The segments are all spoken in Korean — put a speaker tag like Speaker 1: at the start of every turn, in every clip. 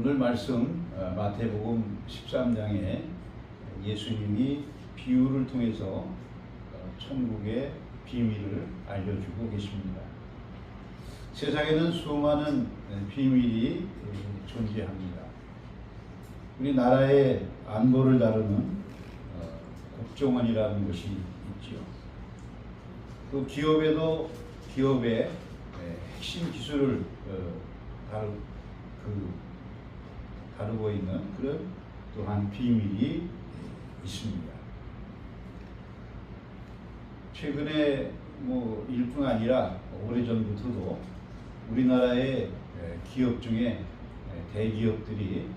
Speaker 1: 오늘 말씀 마태복음 13장에 예수님이 비유를 통해서 천국의 비밀을 알려주고 계십니다. 세상에는 수많은 비밀이 존재합니다. 우리나라의 안보를 다루는 국정원이라는 것이 있죠. 또 기업에도 기업의 핵심 기술을 다루고 있는 그런 또한 비밀이 있습니다. 최근에 일뿐 아니라 오래전부터도 우리나라의 기업 중에 대기업들이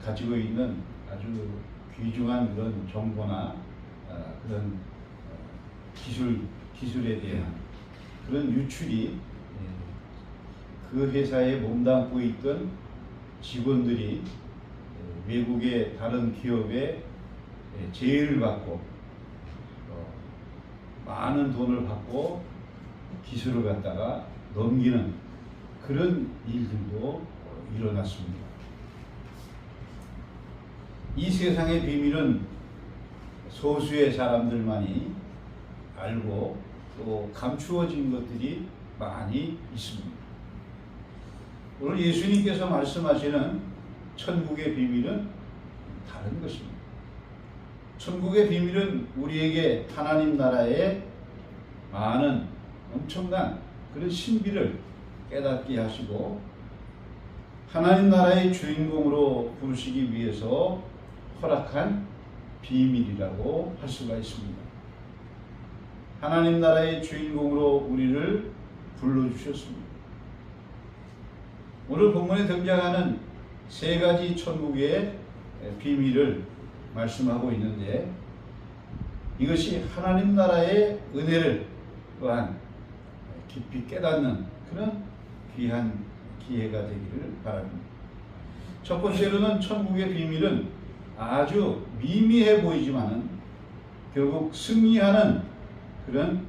Speaker 1: 가지고 있는 아주 귀중한 그런 정보나 그런 기술에 대한 그런 유출이 그 회사에 몸담고 있던 직원들이 외국의 다른 기업에 제의를 받고 많은 돈을 받고 기술을 갖다가 넘기는 그런 일들도 일어났습니다. 이 세상의 비밀은 소수의 사람들만이 알고 또 감추어진 것들이 많이 있습니다. 오늘 예수님께서 말씀하시는 천국의 비밀은 다른 것입니다. 천국의 비밀은 우리에게 하나님 나라의 많은 엄청난 그런 신비를 깨닫게 하시고 하나님 나라의 주인공으로 부르시기 위해서 허락한 비밀이라고 할 수가 있습니다. 하나님 나라의 주인공으로 우리를 불러주셨습니다. 오늘 본문에 등장하는 세 가지 천국의 비밀을 말씀하고 있는데 이것이 하나님 나라의 은혜를 또한 깊이 깨닫는 그런 귀한 기회가 되기를 바랍니다. 첫 번째로는 천국의 비밀은 아주 미미해 보이지만은 결국 승리하는 그런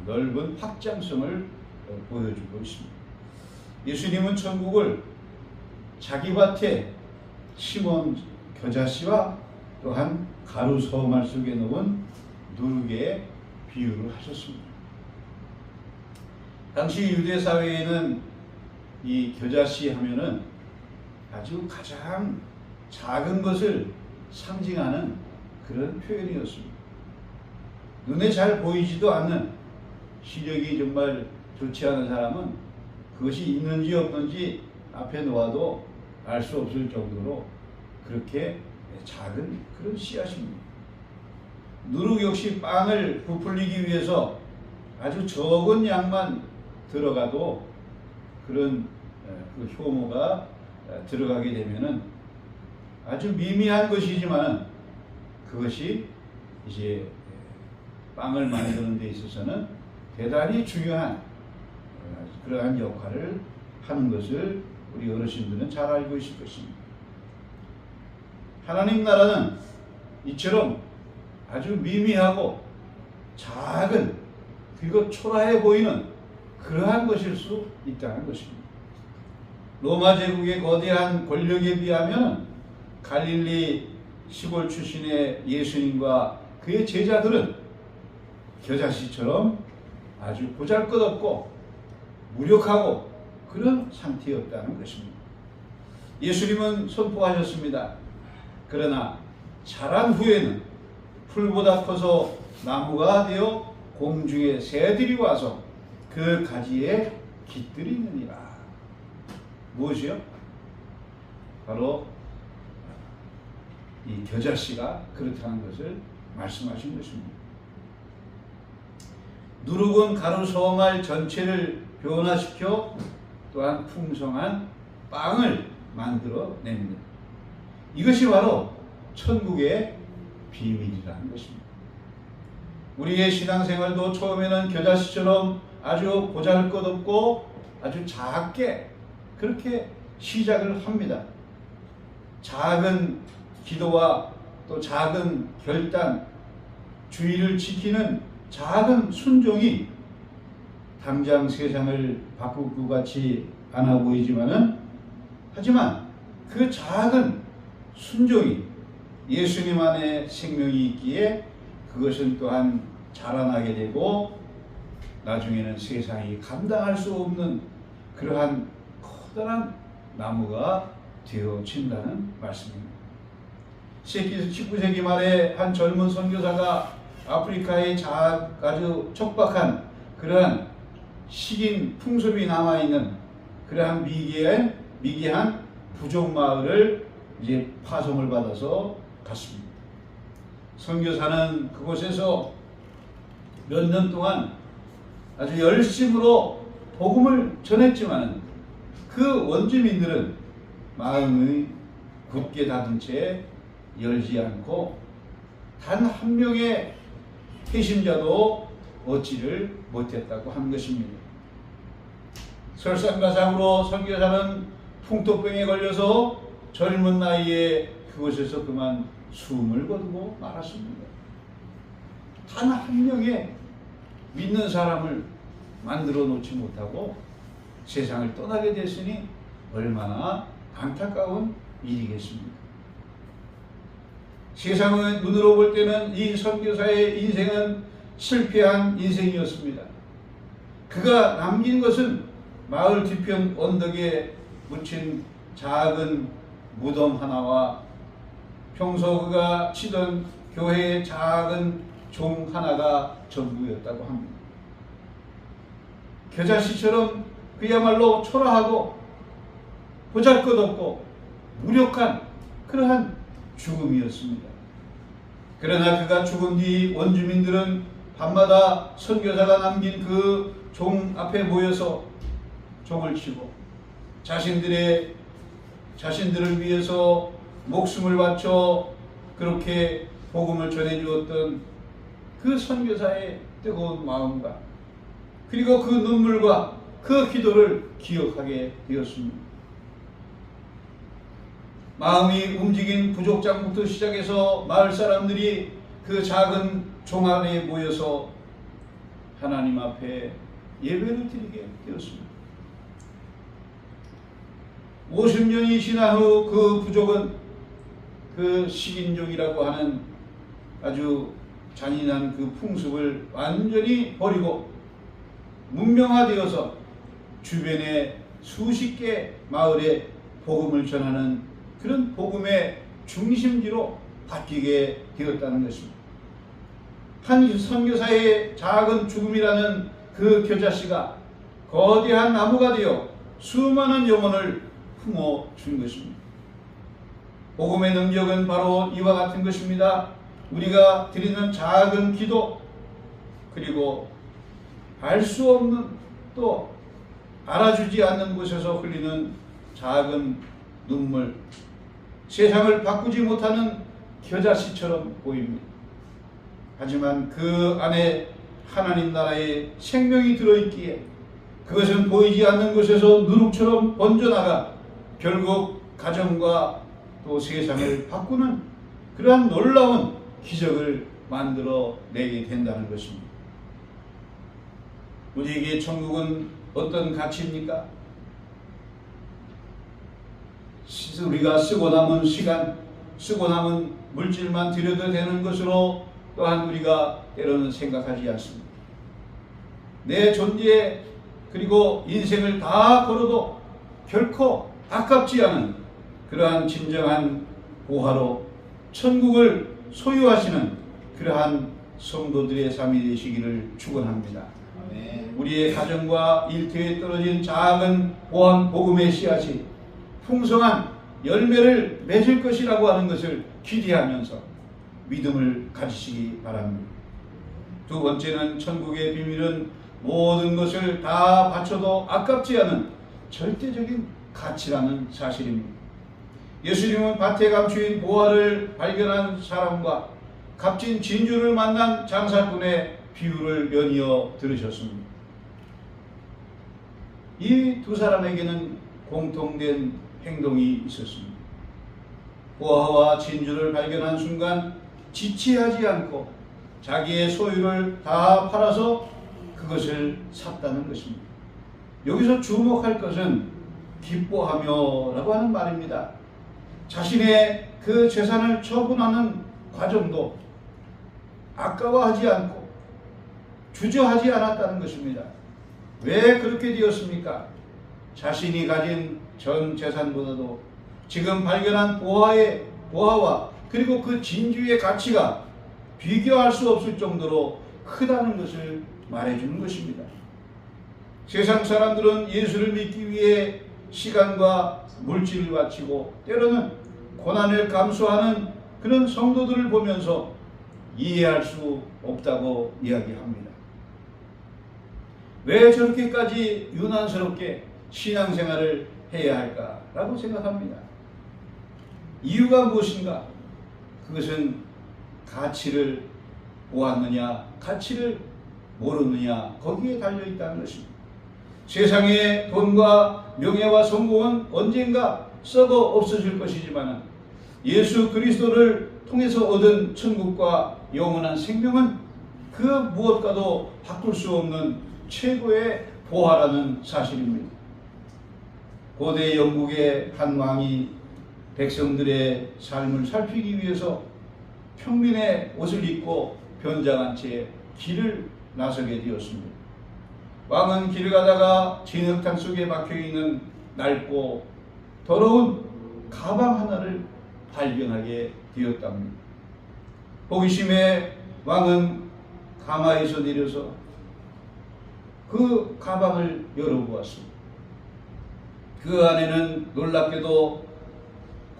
Speaker 1: 넓은 확장성을 보여주고 있습니다. 예수님은 천국을 자기 밭에 심은 겨자씨와 또한 가루 서말 속에 넣은 누룩의 비유를 하셨습니다. 당시 유대 사회에는 이 겨자씨 하면은 아주 가장 작은 것을 상징하는 그런 표현이었습니다. 눈에 잘 보이지도 않는 시력이 정말 좋지 않은 사람은 그것이 있는지 없는지 앞에 놓아도 알 수 없을 정도로 그렇게 작은 그런 씨앗입니다. 누룩 역시 빵을 부풀리기 위해서 아주 적은 양만 들어가도 그런 그 효모가 들어가게 되면은 아주 미미한 것이지만 그것이 이제 빵을 만드는 데 있어서는 대단히 중요한 그러한 역할을 하는 것을 우리 어르신들은 잘 알고 있을 것입니다. 하나님 나라는 이처럼 아주 미미하고 작은 그리고 초라해 보이는 그러한 것일 수 있다는 것입니다. 로마 제국의 거대한 권력에 비하면 갈릴리 시골 출신의 예수님과 그의 제자들은 겨자씨처럼 아주 보잘것없고 무력하고 그런 상태였다는 것입니다. 예수님은 선포하셨습니다. 그러나 자란 후에는 풀보다 커서 나무가 되어 공중의 새들이 와서 그 가지에 깃들이느니라. 무엇이요? 바로 이 겨자씨가 그렇다는 것을 말씀하신 것입니다. 누룩은 가루 서말 전체를 변화시켜 또한 풍성한 빵을 만들어 냅니다. 이것이 바로 천국의 비밀이라는 것입니다. 우리의 신앙생활도 처음에는 겨자씨처럼 아주 보잘것없고 아주 작게 그렇게 시작을 합니다. 작은 기도와 또 작은 결단, 주의를 지키는 작은 순종이 당장 세상을 바꿀 것 같이 않아 보이지만은 하지만
Speaker 2: 그 작은 순종이 예수님 안에 생명이 있기에 그것은 또한 자라나게 되고 나중에는 세상이 감당할 수 없는 그러한 커다란 나무가 되어진다는 말씀입니다. 19세기 말에 한 젊은 선교사가 아프리카의 아주 척박한 그러한 식인 풍습이 남아있는 그러한 미개한 부족 마을을 이제 파송을 받아서 갔습니다. 선교사는 그곳에서 몇 년 동안 아주 열심으로 복음을 전했지만 그 원주민들은 마음이 굳게 닫은 채 열지 않고 단 한 명의 회심자도 얻지를 못했다고 한 것입니다. 설상가상으로 선교사는 풍토병에 걸려서 젊은 나이에 그곳에서 그만 숨을 거두고 말았습니다. 단 한 명의 믿는 사람을 만들어 놓지 못하고 세상을 떠나게 됐으니 얼마나 안타까운 일이겠습니까? 세상의 눈으로 볼 때는 이 선교사의 인생은 실패한 인생이었습니다. 그가 남긴 것은 마을 뒤편 언덕에 묻힌 작은 무덤 하나와 평소 그가 치던 교회의 작은 종 하나가 전부였다고 합니다. 겨자씨처럼 그야말로 초라하고 보잘것없고 무력한 그러한 죽음이었습니다. 그러나 그가 죽은 뒤 원주민들은 밤마다 선교사가 남긴 그 종 앞에 모여서 종을 치고 자신들을 위해서 목숨을 바쳐 그렇게 복음을 전해주었던 그 선교사의 뜨거운 마음과 그리고 그 눈물과 그 기도를 기억하게 되었습니다. 마음이 움직인 부족장부터 시작해서 마을 사람들이 그 작은 종 안에 모여서 하나님 앞에 예배를 드리게 되었습니다. 50년이 지난 후 그 부족은 그 식인종이라고 하는 아주 잔인한 그 풍습을 완전히 버리고 문명화되어서 주변의 수십 개 마을에 복음을 전하는 그런 복음의 중심지로 바뀌게 되었다는 것입니다. 한 선교사의 작은 죽음이라는 그 겨자씨가 거대한 나무가 되어 수많은 영혼을 품어준 것입니다. 복음의 능력은 바로 이와 같은 것입니다. 우리가 드리는 작은 기도, 그리고 알 수 없는 또 알아주지 않는 곳에서 흘리는 작은 눈물, 세상을 바꾸지 못하는 겨자씨처럼 보입니다. 하지만 그 안에 하나님 나라의 생명이 들어있기에 그것은 보이지 않는 곳에서 누룩처럼 번져나가 결국 가정과 또 세상을 바꾸는 그러한 놀라운 기적을 만들어 내게 된다는 것입니다. 우리에게 천국은 어떤 가치입니까? 우리가 쓰고 남은 시간, 쓰고 남은 물질만 들여도 되는 것으로 또한 우리가 때로는 생각하지 않습니다. 내 존재 그리고 인생을 다 걸어도 결코 아깝지 않은 그러한 진정한 보화로 천국을 소유하시는 그러한 성도들의 삶이 되시기를 축원합니다. 우리의 가정과 일터에 떨어진 작은 보안 복음의 씨앗이 풍성한 열매를 맺을 것이라고 하는 것을 기대하면서 믿음을 가지시기 바랍니다. 두 번째는 천국의 비밀은 모든 것을 다 바쳐도 아깝지 않은 절대적인 가치라는 사실입니다. 예수님은 밭에 감추인 보화를 발견한 사람과 값진 진주를 만난 장사꾼의 비유를 연이어 들으셨습니다. 이 두 사람에게는 공통된 행동이 있었습니다. 보화와 진주를 발견한 순간 지체하지 않고 자기의 소유를 다 팔아서 그것을 샀다는 것입니다. 여기서 주목할 것은 기뻐하며라고 하는 말입니다. 자신의 그 재산을 처분하는 과정도 아까워하지 않고 주저하지 않았다는 것입니다. 왜 그렇게 되었습니까? 자신이 가진 전 재산보다도 지금 발견한 보화와 그리고 그 진주의 가치가 비교할 수 없을 정도로 크다는 것을 말해주는 것입니다. 세상 사람들은 예수를 믿기 위해 시간과 물질을 바치고 때로는 고난을 감수하는 그런 성도들을 보면서 이해할 수 없다고 이야기합니다. 왜 저렇게까지 유난스럽게 신앙생활을 해야 할까라고 생각합니다. 이유가 무엇인가? 그것은 가치를 보았느냐, 가치를 모르느냐, 거기에 달려있다는 것입니다. 세상의 돈과 명예와 성공은 언젠가 썩어 없어질 것이지만 예수 그리스도를 통해서 얻은 천국과 영원한 생명은 그 무엇과도 바꿀 수 없는 최고의 보화라는 사실입니다. 고대 영국의 한 왕이 백성들의 삶을 살피기 위해서 평민의 옷을 입고 변장한 채 길을 나서게 되었습니다. 왕은 길을 가다가 진흙탕 속에 박혀있는 낡고 더러운 가방 하나를 발견하게 되었답니다. 호기심에 왕은 가마에서 내려서 그 가방을 열어보았습니다. 그 안에는 놀랍게도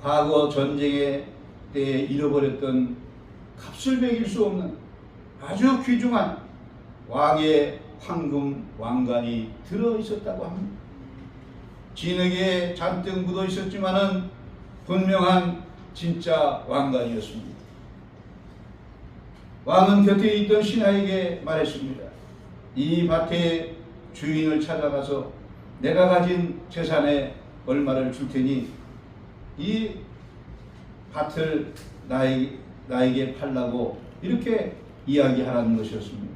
Speaker 2: 과거 전쟁의 때에 잃어버렸던 값을 매길 수 없는 아주 귀중한 왕의 황금 왕관이 들어있었다고 합니다. 진흙에 잔뜩 묻어 있었지만은 분명한 진짜 왕관이었습니다. 왕은 곁에 있던 신하에게 말했습니다. 이 밭의 주인을 찾아가서 내가 가진 재산의 얼마를 줄 테니 이 밭을 나에게 팔라고 이렇게 이야기하라는 것이었습니다.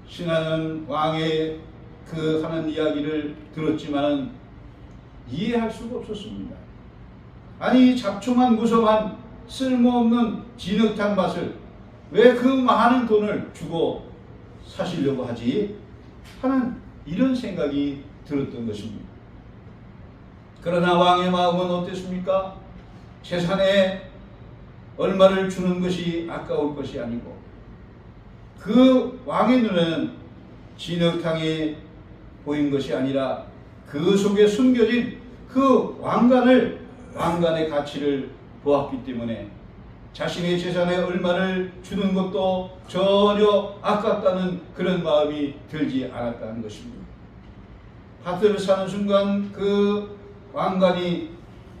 Speaker 2: 신하는 왕의 그 하는 이야기를 들었지만 이해할 수가 없었습니다. 아니 잡초만 무성한 쓸모없는 진흙탕 밭을 왜 그 많은 돈을 주고 사시려고 하지? 하는 이런 생각이 들었던 것입니다. 그러나 왕의 마음은 어땠습니까? 재산에 얼마를 주는 것이 아까울 것이 아니고 그 왕의 눈에는 진흙탕이 보인 것이 아니라 그 속에 숨겨진 그 왕관의 가치를 보았기 때문에 자신의 재산에 얼마를 주는 것도 전혀 아깝다는 그런 마음이 들지 않았다는 것입니다. 밭을 사는 순간 그 왕관이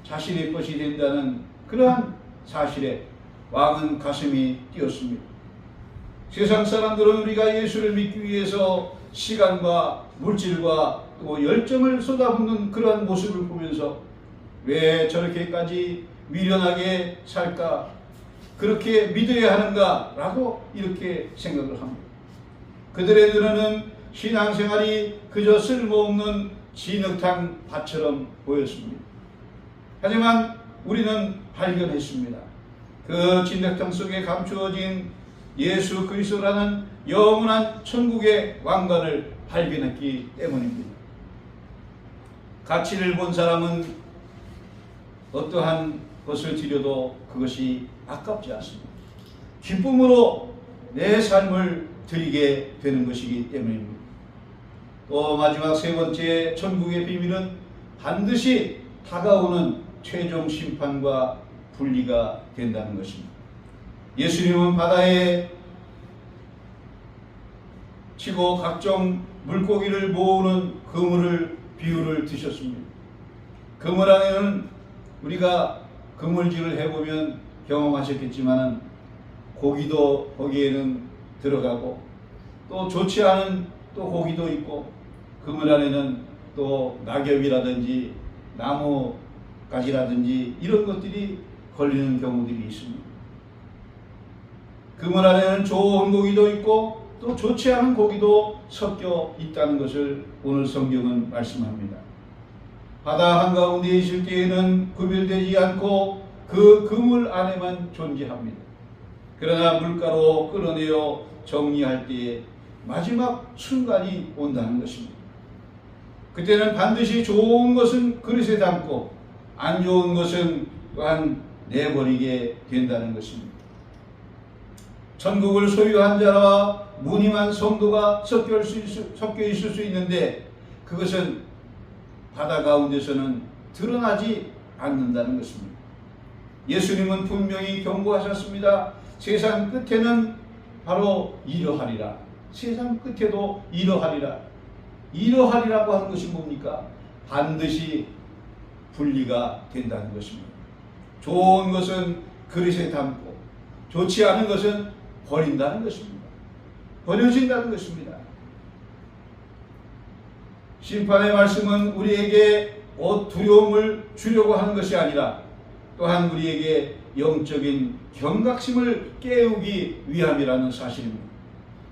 Speaker 2: 자신의 것이 된다는 그러한 사실에 왕은 가슴이 뛰었습니다. 세상 사람들은 우리가 예수를 믿기 위해서 시간과 물질과 또 열정을 쏟아붓는 그러한 모습을 보면서 왜 저렇게까지 미련하게 살까? 그렇게 믿어야 하는가? 라고 이렇게 생각을 합니다. 그들의 눈에는 신앙생활이 그저 쓸모없는 진흙탕 밭처럼 보였습니다. 하지만 우리는 발견했습니다. 그 진흙탕 속에 감추어진 예수 그리스도라는 영원한 천국의 왕관을 발견했기 때문입니다. 가치를 본 사람은 어떠한 것을 드려도 그것이 아깝지 않습니다. 기쁨으로 내 삶을 드리게 되는 것이기 때문입니다. 또 마지막 세 번째 천국의 비밀은 반드시 다가오는 최종 심판과 분리가 된다는 것입니다. 예수님은 바다에 치고 각종 물고기를 모으는 그물을 비유를 드셨습니다. 그물 안에는 우리가 그물질을 해보면 경험하셨겠지만 고기도 거기에는 들어가고 또 좋지 않은 또 고기도 있고 그물 안에는 또 낙엽이라든지 나무가지라든지 이런 것들이 걸리는 경우들이 있습니다. 그물 안에는 좋은 고기도 있고 또 좋지 않은 고기도 섞여 있다는 것을 오늘 성경은 말씀합니다. 바다 한가운데 있을 때에는 구별되지 않고 그 그물 안에만 존재합니다. 그러나 물가로 끌어내어 정리할 때에 마지막 순간이 온다는 것입니다. 그때는 반드시 좋은 것은 그릇에 담고 안 좋은 것은 또한 내버리게 된다는 것입니다. 천국을 소유한 자와 무늬만 성도가 섞여 있을 수 있는데 그것은 바다 가운데서는 드러나지 않는다는 것입니다. 예수님은 분명히 경고하셨습니다. 세상 끝에는 바로 이러하리라. 세상 끝에도 이러하리라. 이러하리라고 하는 것이 뭡니까? 반드시 분리가 된다는 것입니다. 좋은 것은 그릇에 담고 좋지 않은 것은 버린다는 것입니다. 버려진다는 것입니다. 심판의 말씀은 우리에게 두려움을 주려고 하는 것이 아니라 또한 우리에게 영적인 경각심을 깨우기 위함이라는 사실입니다.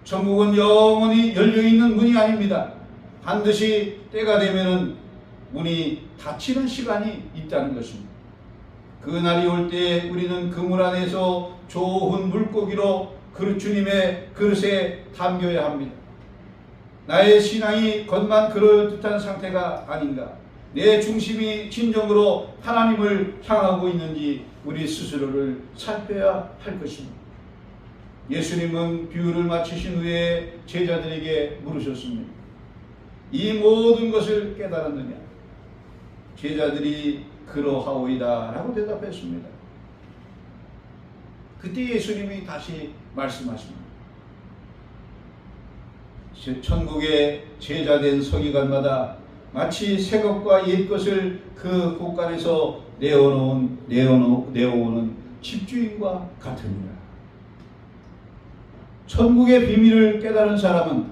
Speaker 2: 천국은 영원히 열려있는 문이 아닙니다. 반드시 때가 되면 문이 닫히는 시간이 있다는 것입니다. 그 날이 올 때 우리는 그물 안에서 좋은 물고기로 주님의 그릇에 담겨야 합니다. 나의 신앙이 겉만 그럴듯한 상태가 아닌가, 내 중심이 진정으로 하나님을 향하고 있는지 우리 스스로를 살펴야 할 것입니다. 예수님은 비유를 마치신 후에 제자들에게 물으셨습니다. 이 모든 것을 깨달았느냐? 제자들이 그러하오이다 라고 대답했습니다. 그때 예수님이 다시 말씀하십니다. 천국의 제자된 서기관마다 마치 새 것과 옛 것을 그 곳간에서 내어오는 집주인과 같으니라. 천국의 비밀을 깨달은 사람은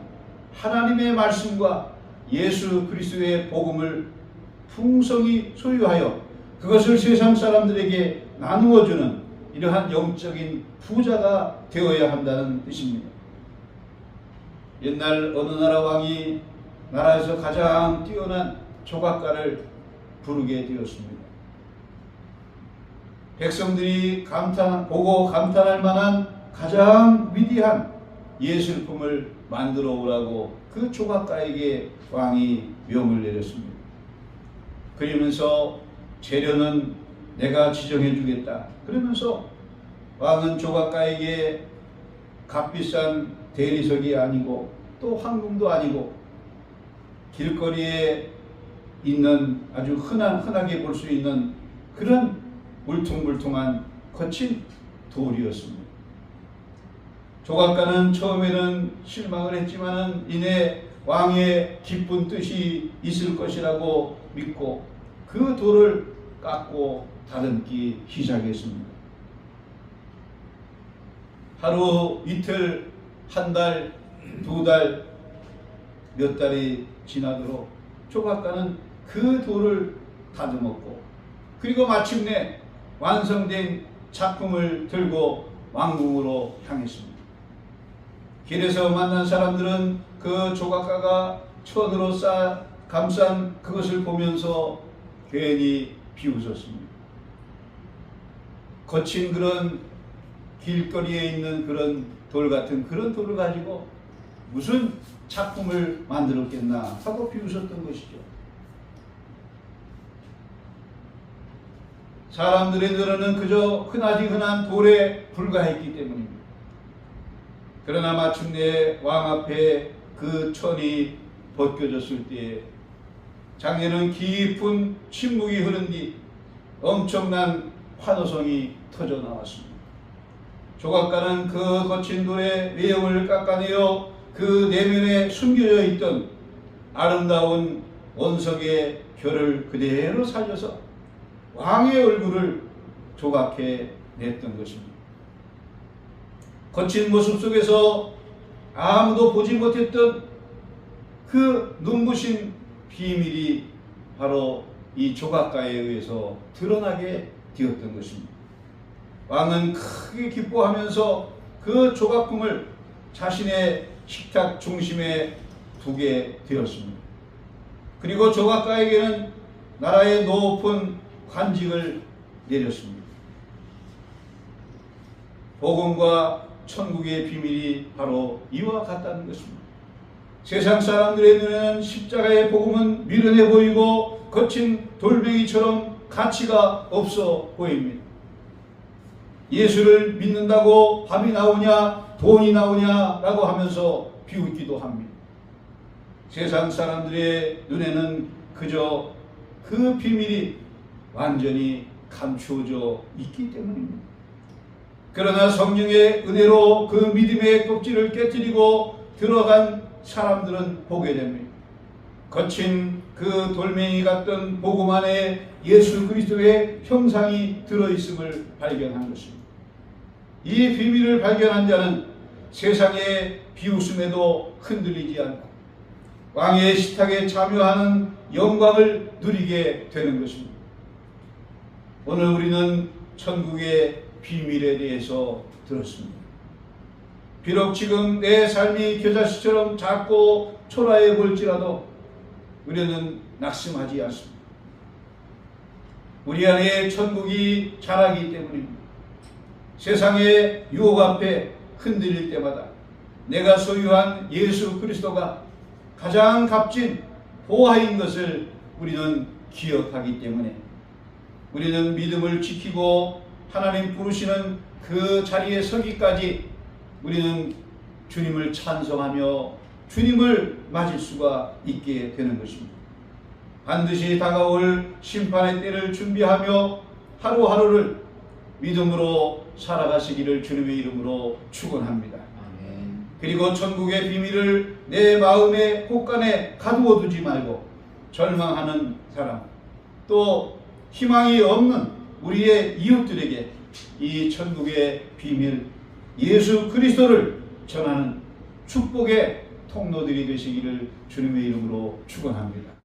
Speaker 2: 하나님의 말씀과 예수 그리스도의 복음을 풍성히 소유하여 그것을 세상 사람들에게 나누어주는 이러한 영적인 부자가 되어야 한다는 뜻입니다. 옛날 어느 나라 왕이 나라에서 가장 뛰어난 조각가를 부르게 되었습니다. 백성들이 보고 감탄할 만한 가장 위대한 예술품을 만들어 오라고 그 조각가에게 왕이 명을 내렸습니다. 그러면서 재료는 내가 지정해 주겠다. 그러면서 왕은 조각가에게 값비싼 대리석이 아니고 또 황금도 아니고 길거리에 있는 아주 흔하게 볼 수 있는 그런 울퉁불퉁한 거친 돌이었습니다. 조각가는 처음에는 실망을 했지만은 이내 왕의 기쁜 뜻이 있을 것이라고 믿고 그 돌을 깎고 다듬기 시작했습니다. 하루, 이틀, 한 달, 두 달, 몇 달이 지나도록 조각가는 그 돌을 다듬었고 그리고 마침내 완성된 작품을 들고 왕궁으로 향했습니다. 길에서 만난 사람들은 그 조각가가 천으로 감싼 그것을 보면서 괜히 비웃었습니다. 거친 그런 길거리에 있는 그런 돌 같은 그런 돌을 가지고 무슨 작품을 만들었겠나 하고 비웃었던 것이죠. 사람들의 눈에는 그저 흔하디 흔한 돌에 불과했기 때문입니다. 그러나 마침내 왕 앞에 그 천이 벗겨졌을 때에 장례는 깊은 침묵이 흐른 뒤 엄청난 환호성이 터져 나왔습니다. 조각가는 그 거친 돌의 외형을 깎아내어 그 내면에 숨겨져 있던 아름다운 원석의 결을 그대로 살려서 왕의 얼굴을 조각해 냈던 것입니다. 거친 모습 속에서 아무도 보지 못했던 그 눈부신 비밀이 바로 이 조각가에 의해서 드러나게 되었던 것입니다. 왕은 크게 기뻐하면서 그 조각품을 자신의 식탁 중심에 두게 되었습니다. 그리고 조각가에게는 나라의 높은 관직을 내렸습니다. 복음과 천국의 비밀이 바로 이와 같다는 것입니다. 세상 사람들의 눈에는 십자가의 복음은 미련해 보이고 거친 돌멩이처럼 가치가 없어 보입니다. 예수를 믿는다고 밥이 나오냐 돈이 나오냐라고 하면서 비웃기도 합니다. 세상 사람들의 눈에는 그저 그 비밀이 완전히 감추어져 있기 때문입니다. 그러나 성령의 은혜로 그 믿음의 꼭지를 깨뜨리고 들어간 사람들은 보게 됩니다. 거친 그 돌멩이 같던 복음 안에 예수 그리스도의 형상이 들어있음을 발견한 것입니다. 이 비밀을 발견한 자는 세상의 비웃음에도 흔들리지 않고 왕의 식탁에 참여하는 영광을 누리게 되는 것입니다. 오늘 우리는 천국의 비밀에 대해서 들었습니다. 비록 지금 내 삶이 겨자씨처럼 작고 초라해 볼지라도 우리는 낙심하지 않습니다. 우리 안에 천국이 자라기 때문입니다. 세상의 유혹 앞에 흔들릴 때마다 내가 소유한 예수 그리스도가 가장 값진 보화인 것을 우리는 기억하기 때문에 우리는 믿음을 지키고 하나님 부르시는 그 자리에 서기까지 우리는 주님을 찬송하며 주님을 맞을 수가 있게 되는 것입니다. 반드시 다가올 심판의 때를 준비하며 하루하루를 믿음으로 살아가시기를 주님의 이름으로 축원합니다.
Speaker 3: 아멘.
Speaker 2: 그리고 천국의 비밀을 내 마음의 곳간에 가두어 두지 말고 절망하는 사람, 또 희망이 없는 우리의 이웃들에게 이 천국의 비밀 예수 그리스도를 전하는 축복의 통로들이 되시기를 주님의 이름으로 축원합니다.